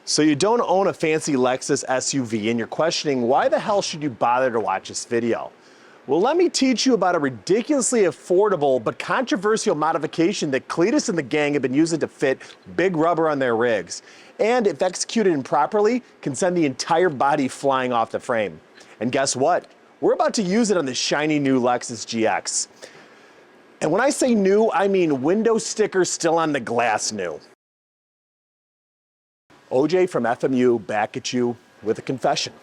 So you don't own a fancy Lexus SUV and you're questioning why the hell should you bother to watch this video? Well, let me teach you about a ridiculously affordable but controversial modification that Cletus and the gang have been using to fit big rubber on their rigs. And if executed improperly, can send the entire body flying off the frame. And guess what? We're about to use it on the shiny new Lexus GX. And when I say new, I mean window stickers still on the glass new. OJ from FMU back at you with a confession.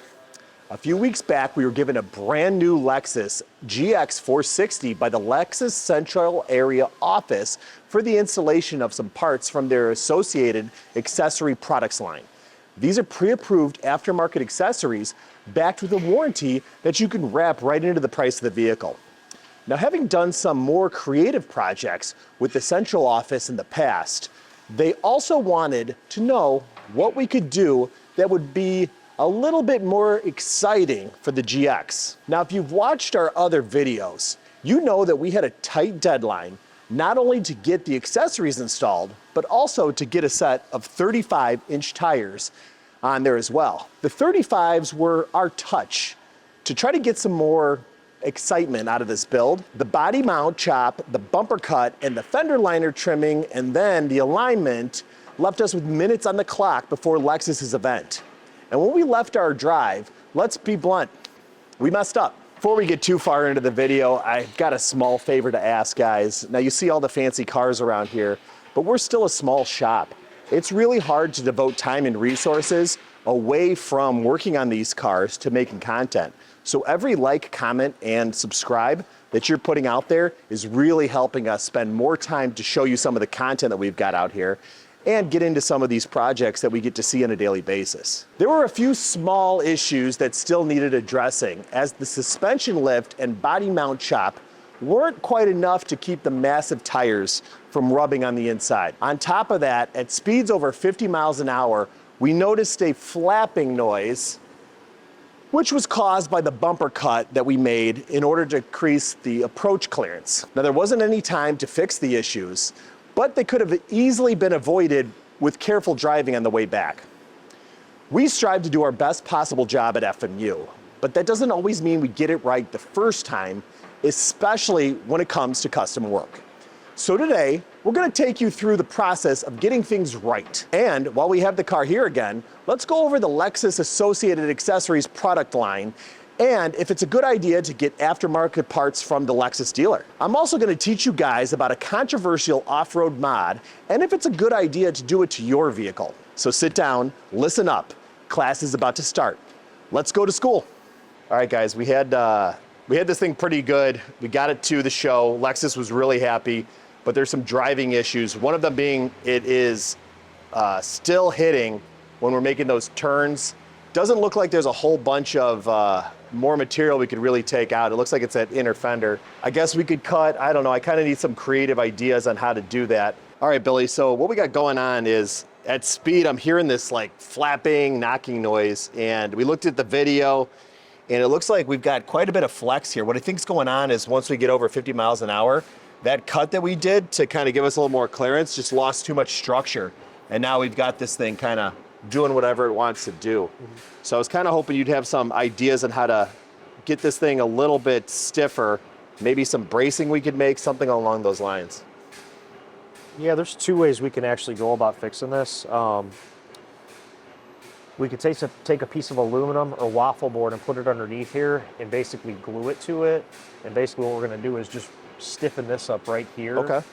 A few weeks back, we were given a brand new Lexus GX460 by the LEXUS Central Area office for the installation of some parts from their Associated Accessory Products line. These are pre-approved aftermarket accessories backed with a warranty that you can wrap right into the price of the vehicle. Now, having done some more creative projects with the central office in the past, they also wanted to know what we could do that would be a little bit more exciting for the GX. Now, if you've watched our other videos, you know that we had a tight deadline, not only to get the accessories installed, but also to get a set of 35-inch tires on there as well. The 35s were our touch to try to get some more excitement out of this build. The body mount chop, the bumper cut, and the fender liner trimming, and then the alignment left us with minutes on the clock before Lexus's event. And when we left our drive, let's be blunt, we messed up. Before we get too far into the video, I've got a small favor to ask, guys. Now, you see all the fancy cars around here, but we're still a small shop. It's really hard to devote time and resources away from working on these cars to making content. So every like, comment, and subscribe that you're putting out there is really helping us spend more time to show you some of the content that we've got out here and get into some of these projects that we get to see on a daily basis. There were a few small issues that still needed addressing, as the suspension lift and body mount chop weren't quite enough to keep the massive tires from rubbing on the inside. On top of that, at speeds over 50 miles an hour, we noticed a flapping noise, which was caused by the bumper cut that we made in order to increase the approach clearance. Now, there wasn't any time to fix the issues, but they could have easily been avoided with careful driving on the way back. We strive to do our best possible job at FMU, but that doesn't always mean we get it right the first time, especially when it comes to custom work. So today, we're gonna take you through the process of getting things right. And while we have the car here again, let's go over the Lexus Associated Accessories product line and if it's a good idea to get aftermarket parts from the Lexus dealer. I'm also gonna teach you guys about a controversial off-road mod and if it's a good idea to do it to your vehicle. So sit down, listen up. Class is about to start. Let's go to school. All right, guys, we had this thing pretty good. We got it to the show. Lexus was really happy, but there's some driving issues. One of them being it is still hitting when we're making those turns. Doesn't look like there's a whole bunch of more material we could really take out. It looks like it's that inner fender. I guess we could cut, I don't know, I kind of need some creative ideas on how to do that. All right, Billy, so what we got going on is at speed, I'm hearing this like flapping, knocking noise, and we looked at the video, and it looks like we've got quite a bit of flex here. What I think's going on is once we get over 50 miles an hour, that cut that we did to kind of give us a little more clearance just lost too much structure. And now we've got this thing kind of doing whatever it wants to do. So I was kind of hoping you'd have some ideas on how to get this thing a little bit stiffer, maybe some bracing we could make, something along those lines. Yeah, there's two ways we can actually go about fixing this. We could take a piece of aluminum or waffle board and put it underneath here and basically glue it to it. And basically what we're gonna do is just stiffen this up right here. Okay.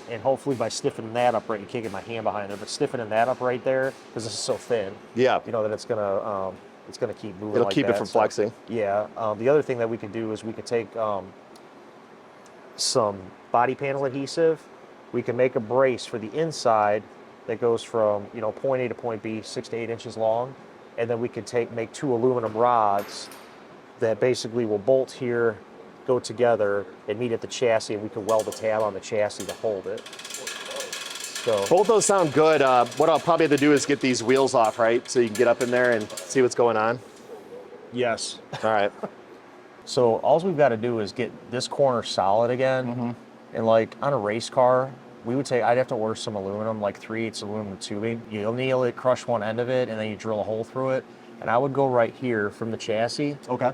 And hopefully by stiffening that up right, you can't get my hand behind it, but stiffening that up right there, because this is so thin. Yeah. You know that it's gonna keep moving. It'll like keep that. it from flexing. Yeah. The other thing that we could do is we could take some body panel adhesive. We can make a brace for the inside that goes from point A to point B, 6 to 8 inches long, and then we could make 2 aluminum rods that basically will bolt here, go together, and meet at the chassis, and we can weld a tab on the chassis to hold it. So both those sound good. What I'll probably have to do is get these wheels off, right? So you can get up in there and see what's going on. Yes. All right. So all we've got to do is get this corner solid again. And like on a race car, we would take, I'd have to order some aluminum, like 3/8 aluminum tubing. You nail it, crush one end of it, and then you drill a hole through it. And I would go right here from the chassis. Okay.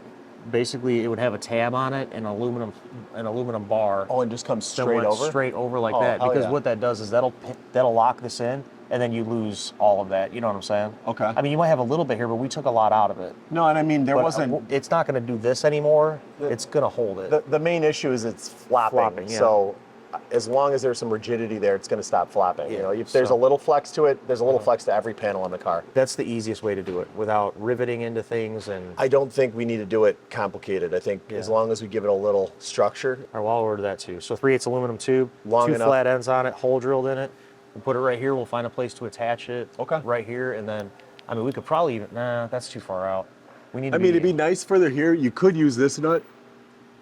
Basically, it would have a tab on it and an aluminum bar. Oh, and just comes that straight went over? straight over like Oh, that. hell Because yeah. what that does is that'll lock this in, and then you lose all of that. You know what I'm saying? Okay. I mean, you might have a little bit here, but we took a lot out of it. No, and I mean, there But wasn't... it's not going to do this anymore. It's going to hold it. The main issue is it's flopping. Flopping, yeah. So as long as there's some rigidity there, it's going to stop flopping. You Yeah, know, if there's a so- little flex to it, there's a little flex to every panel in the car. That's the easiest way to do it without riveting into things. And I don't think we need to do it complicated. I think as long as we give it a little structure. All right, well, I'll order that too. So 3/8 aluminum tube, Long two enough. flat ends on it, hole drilled in it. We'll put it right here. We'll find a place to attach it. Okay. Right here, and then, I mean, we could probably even, nah, that's too far out. We need to I mean, it'd be nice further here. You could use this nut,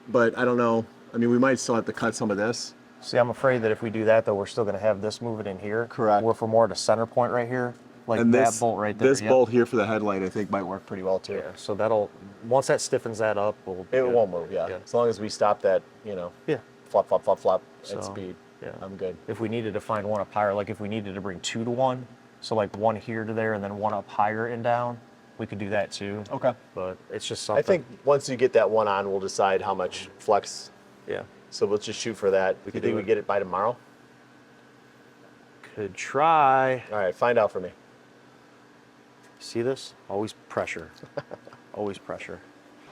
but I don't know. I mean, we might still have to cut some of this. See, I'm afraid that if we do that, though, we're still going to have this moving in here. Correct. We're for more at a center point right here, like And that this bolt right there. This yep. bolt here for the headlight, I think, might work pretty well too. Yeah, so that'll, once that stiffens that up, we'll be It good. won't move, yeah. Yeah. As long as we stop that, you know, Yeah. flop, flop, flop, flop So, at speed. yeah. I'm good. If we needed to find one up higher, like if we needed to bring 2 to 1, so like one here to there and then one up higher and down, we could do that too. Okay. But it's just I something. think once you get that one on, we'll decide how much flex. Yeah. So we'll just shoot for that. You could think do we it. get it by tomorrow? Could try. All right, find out for me. See this? Always pressure. Always pressure.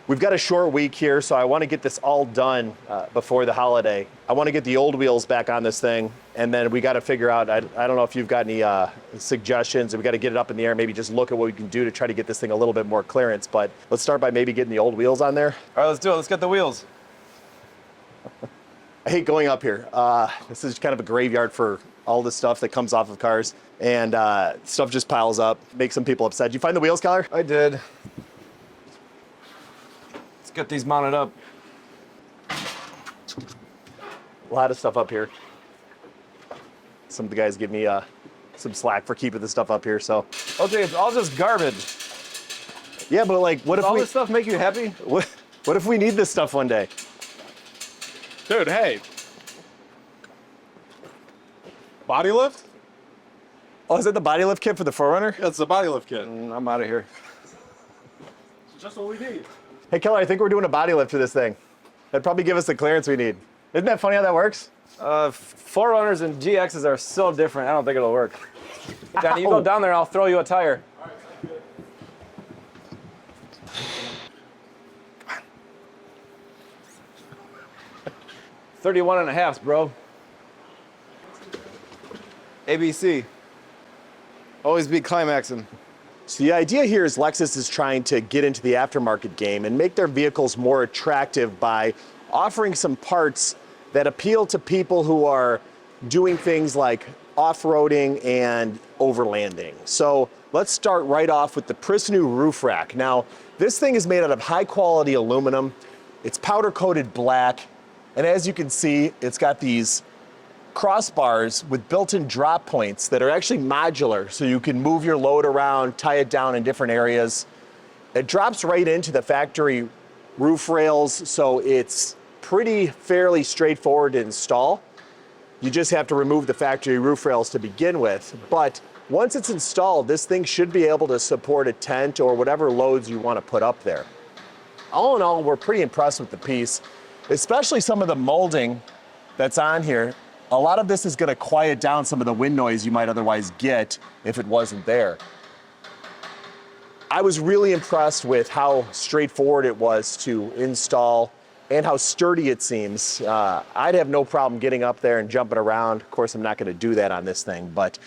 We've got a short week here, so I want to get this all done before the holiday. I want to get the old wheels back on this thing, and then we got to figure out, I don't know if you've got any suggestions. We got to get it up in the air, maybe just look at what we can do to try to get this thing a little bit more clearance. But let's start by maybe getting the old wheels on there. All right, let's do it. Let's get the wheels. I hate going up here. This is kind of a graveyard for all the stuff that comes off of cars, and stuff just piles up, makes some people upset. Did you find the wheels, Keller? I did. Let's get these mounted up. A lot of stuff up here. Some of the guys give me some slack for keeping the stuff up here, so. Okay, it's all just garbage. Yeah, but like, what Does if all we, this stuff make you happy? what if we need this stuff one day? Dude, hey. Body lift? Oh, is that the body lift kit for the 4Runner? Yeah, it's the body lift kit. I'm out of here. It's just what we need. Hey, Keller, I think we're doing a body lift to this thing. That'd probably give us the clearance we need. Isn't that funny how that works? 4Runners and GXs are so different. I don't think it'll work. Johnny, you Ow. go down there, I'll throw you a tire. 31 and a half, bro. ABC. Always be climaxing. So the idea here is Lexus is trying to get into the aftermarket game and make their vehicles more attractive by offering some parts that appeal to people who are doing things like off-roading and overlanding. So let's start right off with the Prinsu roof rack. Now, this thing is made out of high-quality aluminum. It's powder-coated black, and as you can see, it's got these crossbars with built-in drop points that are actually modular, so you can move your load around, tie it down in different areas. It drops right into the factory roof rails, so it's pretty fairly straightforward to install. You just have to remove the factory roof rails to begin with. But once it's installed, this thing should be able to support a tent or whatever loads you want to put up there. All in all, we're pretty impressed with the piece, especially some of the molding that's on here. A lot of this is going to quiet down some of the wind noise you might otherwise get if it wasn't there. I was really impressed with how straightforward it was to install and how sturdy it seems. I'd have no problem getting up there and jumping around. Of course, I'm not going to do that on this thing, but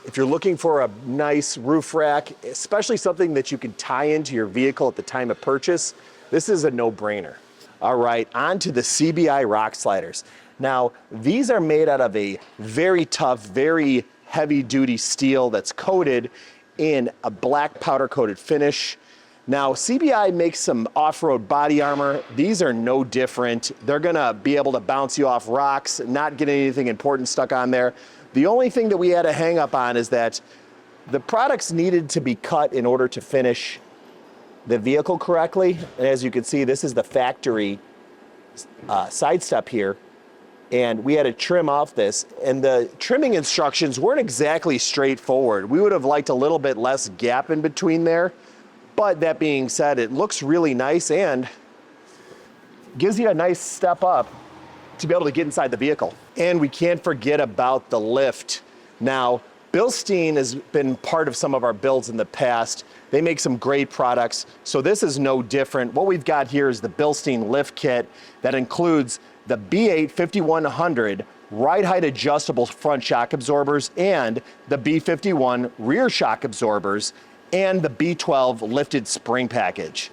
if you're looking for a nice roof rack, especially something that you can tie into your vehicle at the time of purchase, this is a no-brainer. All right, on to the CBI rock sliders. Now, these are made out of a very tough, very heavy-duty steel that's coated in a black powder-coated finish. Now, CBI makes some off-road body armor. These are no different. They're gonna be able to bounce you off rocks, not get anything important stuck on there. The only thing that we had a hang up on is that the products needed to be cut in order to finish the vehicle correctly. And as you can see, this is the factory side step here. and we had to trim off this, and the trimming instructions weren't exactly straightforward. We would have liked a little bit less gap in between there, but that being said, it looks really nice and gives you a nice step up to be able to get inside the vehicle. And we can't forget about the lift. Now, Bilstein has been part of some of our builds in the past. They make some great products, so this is no different. What we've got here is the Bilstein lift kit that includes the B8 5100 ride height adjustable front shock absorbers and the B51 rear shock absorbers and the B12 lifted spring package.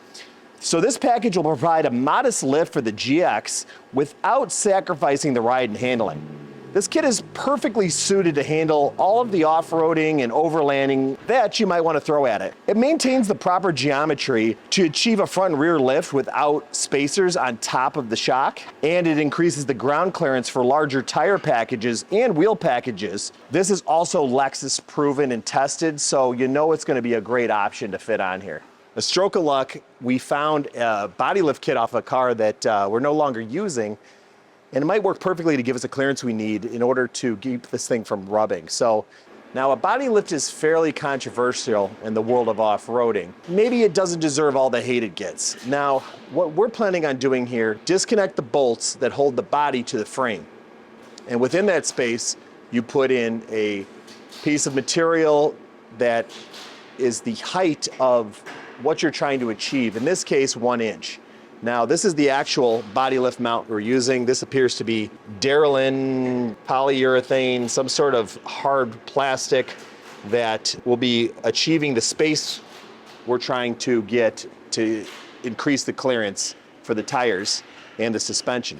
So this package will provide a modest lift for the GX without sacrificing the ride and handling. This kit is perfectly suited to handle all of the off-roading and overlanding that you might want to throw at it. It maintains the proper geometry to achieve a front and rear lift without spacers on top of the shock, and it increases the ground clearance for larger tire packages and wheel packages. This is also Lexus proven and tested, so you know it's going to be a great option to fit on here. A stroke of luck, we found a body lift kit off a car that we're no longer using, and it might work perfectly to give us the clearance we need in order to keep this thing from rubbing. So now a body lift is fairly controversial in the world of off-roading. Maybe it doesn't deserve all the hate it gets. Now, what we're planning on doing here, disconnect the bolts that hold the body to the frame. And within that space, you put in a piece of material that is the height of what you're trying to achieve. In this case, 1 inch. Now, this is the actual body lift mount we're using. This appears to be Darylin polyurethane, some sort of hard plastic that will be achieving the space we're trying to get to increase the clearance for the tires and the suspension.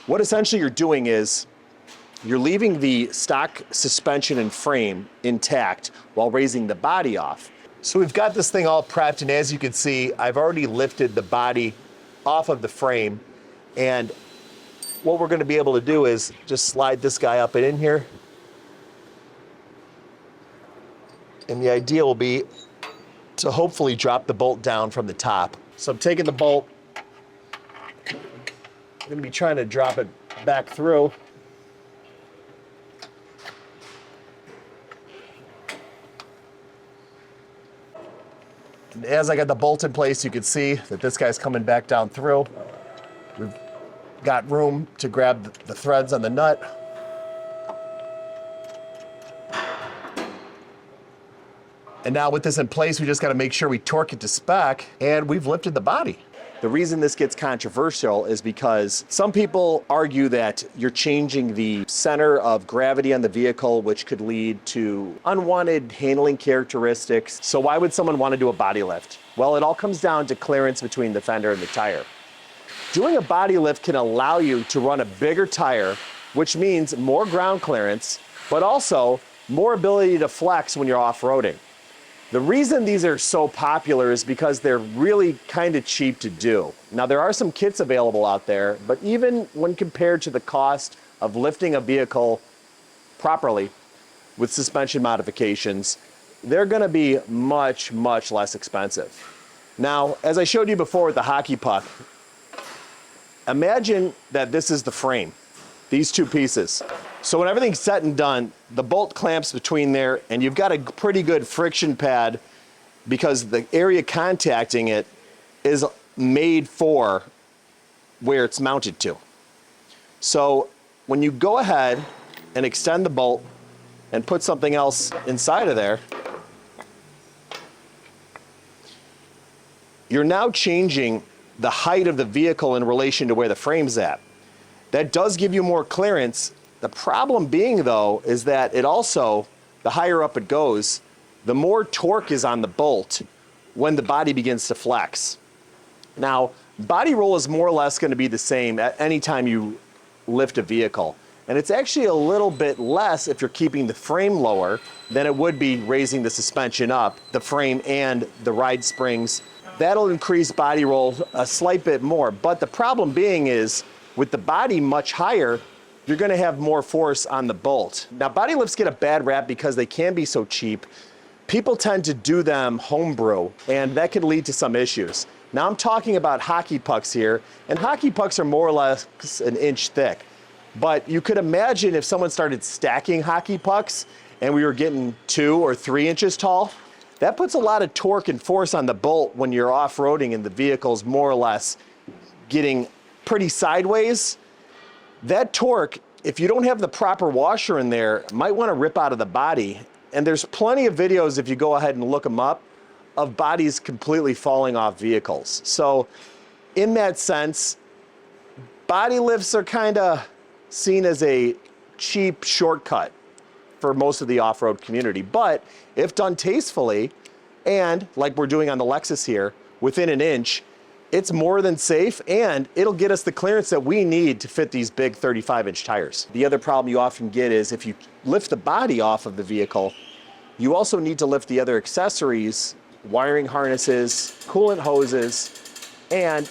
What essentially you're doing is you're leaving the stock suspension and frame intact while raising the body off. So we've got this thing all prepped, and as you can see, I've already lifted the body off of the frame, and what we're going to be able to do is just slide this guy up and in here, and the idea will be to hopefully drop the bolt down from the top. So I'm taking the bolt, I'm going to be trying to drop it back through. And as I got the bolt in place, you can see that this guy's coming back down through. We've got room to grab the threads on the nut. And now with this in place, we just got to make sure we torque it to spec, and we've lifted the body. The reason this gets controversial is because some people argue that you're changing the center of gravity on the vehicle, which could lead to unwanted handling characteristics. So why would someone want to do a body lift? Well, it all comes down to clearance between the fender and the tire. Doing a body lift can allow you to run a bigger tire, which means more ground clearance, but also more ability to flex when you're off-roading. The reason these are so popular is because they're really kind of cheap to do. Now, there are some kits available out there, but even when compared to the cost of lifting a vehicle properly with suspension modifications, they're going to be much, much less expensive. Now, as I showed you before with the hockey puck, imagine that this is the frame, these two pieces. So when everything's said and done, the bolt clamps between there, and you've got a pretty good friction pad because the area contacting it is made for where it's mounted to. So when you go ahead and extend the bolt and put something else inside of there, you're now changing the height of the vehicle in relation to where the frame's at. That does give you more clearance. The problem being, though, is that it also, the higher up it goes, the more torque is on the bolt when the body begins to flex. Now, body roll is more or less going to be the same at any time you lift a vehicle. And it's actually a little bit less if you're keeping the frame lower than it would be raising the suspension up, the frame and the ride springs. That'll increase body roll a slight bit more. But the problem being is, with the body much higher, you're going to have more force on the bolt. Now, body lifts get a bad rap because they can be so cheap. People tend to do them homebrew, and that can lead to some issues. Now, I'm talking about hockey pucks here, and hockey pucks are more or less an inch thick. But you could imagine if someone started stacking hockey pucks and we were getting 2 or 3 inches tall, that puts a lot of torque and force on the bolt when you're off-roading and the vehicle's more or less getting pretty sideways. That torque, if you don't have the proper washer in there, might want to rip out of the body. And there's plenty of videos, if you go ahead and look them up, of bodies completely falling off vehicles. So in that sense, body lifts are kind of seen as a cheap shortcut for most of the off-road community. But if done tastefully, and like we're doing on the Lexus here, within an inch, it's more than safe, and it'll get us the clearance that we need to fit these big 35-inch tires. The other problem you often get is if you lift the body off of the vehicle, you also need to lift the other accessories, wiring harnesses, coolant hoses, and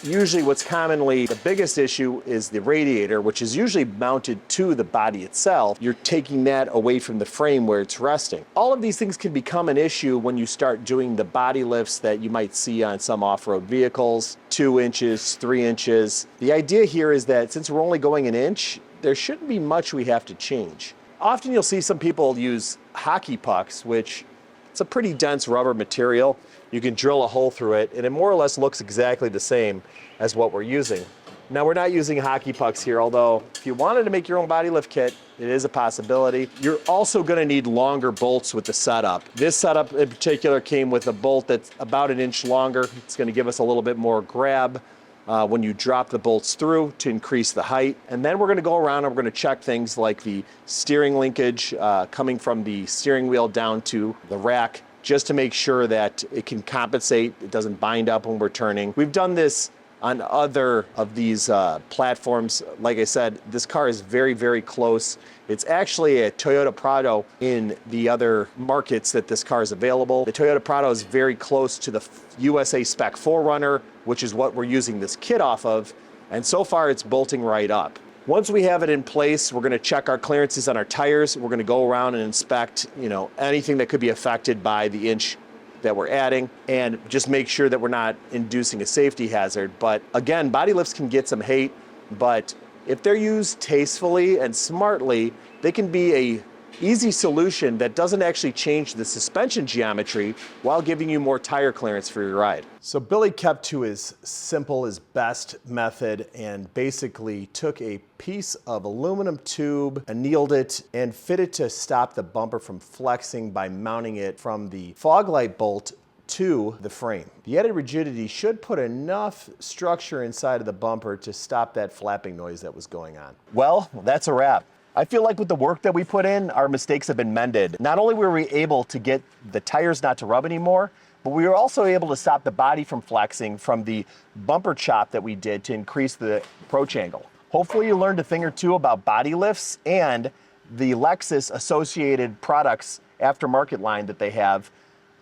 usually what's commonly the biggest issue is the radiator, which is usually mounted to the body itself. You're taking that away from the frame where it's resting. All of these things can become an issue when you start doing the body lifts that you might see on some off-road vehicles, 2 inches, 3 inches. The idea here is that since we're only going an inch, there shouldn't be much we have to change. Often you'll see some people use hockey pucks, which it's a pretty dense rubber material. You can drill a hole through it, and it more or less looks exactly the same as what we're using. Now, we're not using hockey pucks here, although if you wanted to make your own body lift kit, it is a possibility. You're also gonna need longer bolts with the setup. This setup in particular came with a bolt that's about an inch longer. It's gonna give us a little bit more grab when you drop the bolts through to increase the height. And then we're gonna go around and we're gonna check things like the steering linkage coming from the steering wheel down to the rack, just to make sure that it can compensate, it doesn't bind up when we're turning. We've done this on other of these platforms. Like I said, this car is very, very close. It's actually a Toyota Prado in the other markets that this car is available. The Toyota Prado is very close to the USA Spec 4Runner, which is what we're using this kit off of. And so far it's bolting right up. Once we have it in place, we're gonna check our clearances on our tires. We're gonna go around and inspect, anything that could be affected by the inch that we're adding, and just make sure that we're not inducing a safety hazard. But again, body lifts can get some hate, but if they're used tastefully and smartly, they can be a easy solution that doesn't actually change the suspension geometry while giving you more tire clearance for your ride. So Billy kept to his simple as best method and basically took a piece of aluminum tube, annealed it, and fitted to stop the bumper from flexing by mounting it from the fog light bolt to the frame. The added rigidity should put enough structure inside of the bumper to stop that flapping noise that was going on. Well, that's a wrap. I feel like with the work that we put in, our mistakes have been mended. Not only were we able to get the tires not to rub anymore, but we were also able to stop the body from flexing from the bumper chop that we did to increase the approach angle. Hopefully you learned a thing or two about body lifts and the Lexus Associated Products aftermarket line that they have,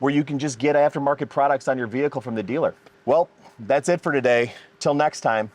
where you can just get aftermarket products on your vehicle from the dealer. Well, that's it for today. Till next time.